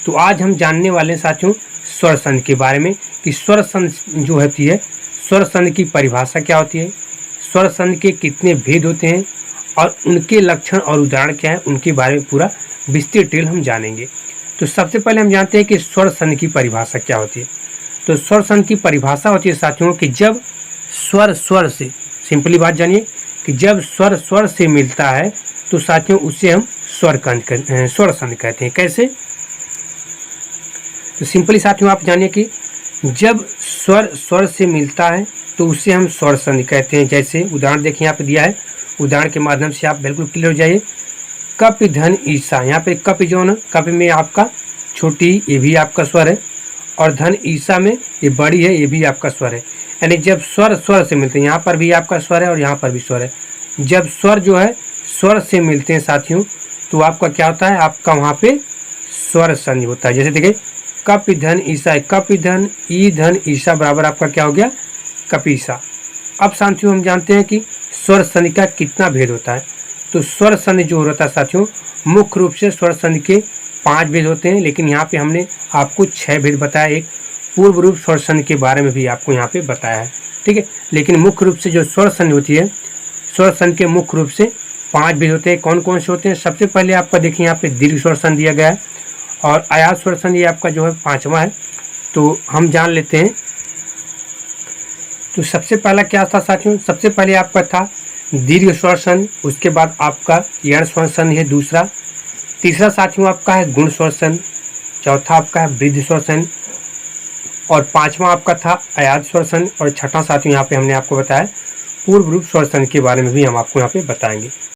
तो आज हम जानने वाले हैं साथियों स्वर संधि के बारे में कि स्वर संधि जो होती है, स्वर संधि की परिभाषा क्या होती है, स्वर संधि के कितने भेद होते हैं और उनके लक्षण और उदाहरण क्या है, उनके बारे में पूरा विस्तृत डिटेल हम जानेंगे। तो सबसे पहले हम जानते हैं कि स्वर संधि की परिभाषा क्या होती है। तो स्वर संधि की परिभाषा होती है साथियों कि जब स्वर स्वर से, सिंपली बात जानिए कि जब स्वर स्वर से मिलता है तो साथियों उससे हम स्वर संधि कहते हैं। कैसे? तो सिंपली साथियों आप जानिए कि जब स्वर स्वर से मिलता है तो उससे हम स्वर संधि कहते हैं। जैसे उदाहरण देखिए यहाँ पे दिया है, उदाहरण के माध्यम से आप बिल्कुल क्लियर हो जाइए। कप धन ईसा, यहाँ पे कप जो है ना, कप में आपका छोटी ये भी आपका स्वर है और धन ईसा में ये बड़ी है, ये भी आपका स्वर है। यानी जब स्वर स्वर से मिलते हैं, यहाँ पर भी आपका स्वर है और यहाँ पर भी स्वर है। जब स्वर जो है स्वर से मिलते हैं साथियों तो आपका क्या होता है, आपका वहाँ पे स्वर संधि होता है। जैसे देखिए कप धन ईसा, कप धन ई धन ईसा बराबर आपका क्या हो गया, कपीसा। अब साथियों हम जानते हैं कि स्वर संधि का कितना भेद होता है। तो स्वर संधि जो होता है साथियों, मुख्य रूप से स्वर संधि के 5 भेद होते हैं, लेकिन यहाँ पे हमने आपको 6 भेद बताया। एक पूर्व रूप स्वर संधि के बारे में भी आपको यहाँ पे बताया है, ठीक है। लेकिन मुख्य रूप से जो स्वर संधि होती है, स्वर संधि के मुख्य रूप से 5 भेद होते हैं। कौन कौन से होते हैं? सबसे पहले आपका देखिए यहाँ पे दीर्घ स्वर संधि दिया गया है और आयात स्वर संधि आपका जो है 5वां है। तो हम जान लेते हैं। तो सबसे पहला क्या था साथियों, सबसे पहले आपका था दीर्घ स्वर संधि, उसके बाद आपका यण स्वर संधि है दूसरा, तीसरा साथियों आपका है गुण स्वर संधि, चौथा आपका है वृद्धि स्वर संधि और 5वां आपका था आयात स्वर संधि और छठा साथियों यहाँ पे हमने आपको बताया पूर्व रूप स्वर संधि के बारे में भी हम आपको यहाँ पे बताएंगे।